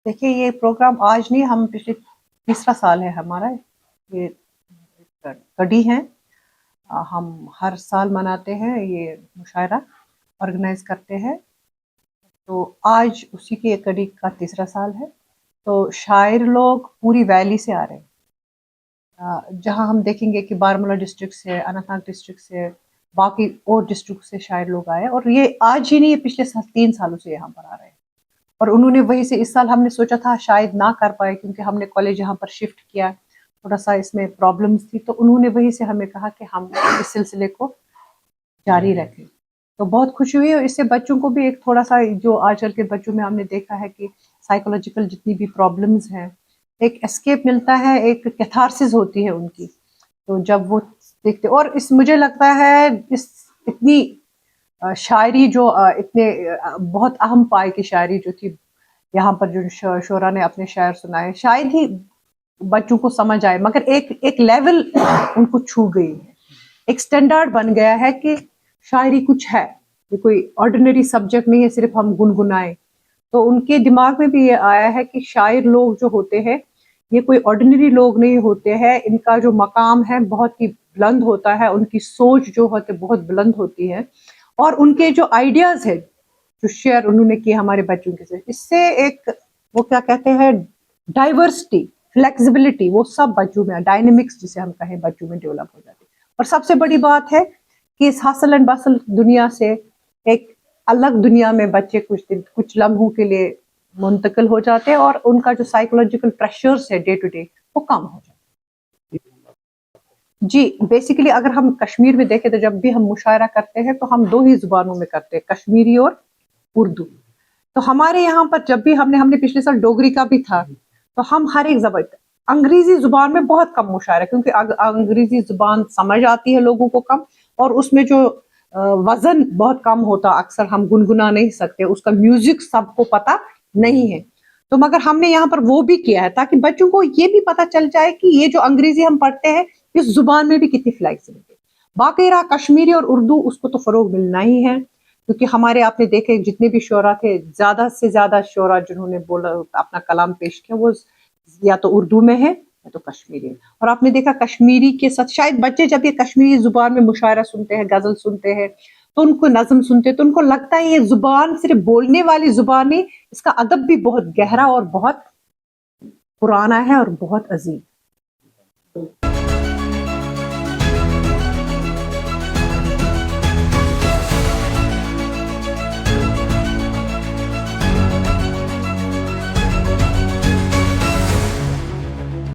देखिए ये प्रोग्राम आज नहीं, हम पिछले तीसरा साल है हमारा ये कड़ी है। हम हर साल मनाते हैं, ये मुशायरा ऑर्गेनाइज करते हैं। तो आज उसी की एक कड़ी का तीसरा साल है। तो शायर लोग पूरी वैली से आ रहे हैं, जहां हम देखेंगे कि बारामूला डिस्ट्रिक्ट से, अनंतनाग डिस्ट्रिक्ट से, बाकी और डिस्ट्रिक्ट से शायर लोग आए, और ये आज ही नहीं, ये पिछले 3 सालों से यहाँ पर आ रहे हैं। और उन्होंने वहीं से, इस साल हमने सोचा था शायद ना कर पाए क्योंकि हमने कॉलेज यहाँ पर शिफ्ट किया, थोड़ा सा इसमें प्रॉब्लम्स थी, तो उन्होंने वहीं से हमें कहा कि हम इस सिलसिले को जारी रखें। तो बहुत खुशी हुई, और इससे बच्चों को भी एक थोड़ा सा, जो आजकल के बच्चों में हमने देखा है कि साइकोलॉजिकल जितनी भी प्रॉब्लम्स हैं, एक एस्केप मिलता है, एक कैथारसिस होती है उनकी। तो जब वो देखते, और इस मुझे लगता है इस इतनी शायरी जो इतने बहुत अहम पाए की शायरी जो थी यहाँ पर, जो शोरा ने अपने शायर सुनाए, शायद ही बच्चों को समझ आए, मगर एक लेवल उनको छू गई है, एक स्टैंडर्ड बन गया है कि शायरी कुछ है, ये कोई ऑर्डिनरी सब्जेक्ट नहीं है सिर्फ हम गुनगुनाएं। तो उनके दिमाग में भी ये आया है कि शायर लोग जो होते हैं ये कोई ऑर्डिनरी लोग नहीं होते हैं, इनका जो मकाम है बहुत ही बुलंद होता है, उनकी सोच जो होती है बहुत बुलंद होती है, और उनके जो आइडियाज है जो शेयर उन्होंने किए हमारे बच्चों के साथ, इससे एक वो क्या कहते हैं, डाइवर्सिटी, फ्लेक्सिबिलिटी, वो सब बच्चों में, डायनेमिक्स जिसे हम कहें, बच्चों में डेवलप हो जाती है। और सबसे बड़ी बात है कि इस हसल एंड बसल दुनिया से एक अलग दुनिया में बच्चे कुछ लम्हों के लिए मुंतकिल हो जाते हैं, और उनका जो साइकोलॉजिकल प्रेशर्स है डे टू डे वो कम हो जाते हैं। जी, बेसिकली अगर हम कश्मीर में देखें तो जब भी हम मुशायरा करते हैं तो हम 2 ही जुबानों में करते हैं, कश्मीरी और उर्दू। तो हमारे यहाँ पर जब भी हमने पिछले साल डोगरी का भी था, तो हम हर एक जबान, अंग्रेजी जुबान में बहुत कम मुशायरा, क्योंकि अंग्रेजी जुबान समझ आती है लोगों को कम, और उसमें जो वजन बहुत कम होता, अक्सर हम गुनगुना नहीं सकते, उसका म्यूजिक सबको पता नहीं है। तो मगर हमने यहाँ पर वो भी किया है ताकि बच्चों को ये भी पता चल जाए कि ये जो अंग्रेजी हम पढ़ते हैं इस जुबान में भी कितनी फ्लेक्सिबिलिटी। बाकी रहा कश्मीरी और उर्दू, उसको तो फरोग मिलना ही है, क्योंकि हमारे आपने देखे जितने भी शोरा थे, ज्यादा से ज्यादा शोरा जिन्होंने बोला अपना कलाम पेश किया वो या तो उर्दू में है या तो कश्मीरी। और आपने देखा कश्मीरी के साथ शायद बच्चे जब ये कश्मीरी जुबान में मुशायरा सुनते हैं, गजल सुनते हैं, तो उनको नज्म सुनते हैं, तो उनको लगता है ये जुबान सिर्फ बोलने वाली जुबान नहीं, इसका अदब भी बहुत गहरा और बहुत पुराना है और बहुत अजीम।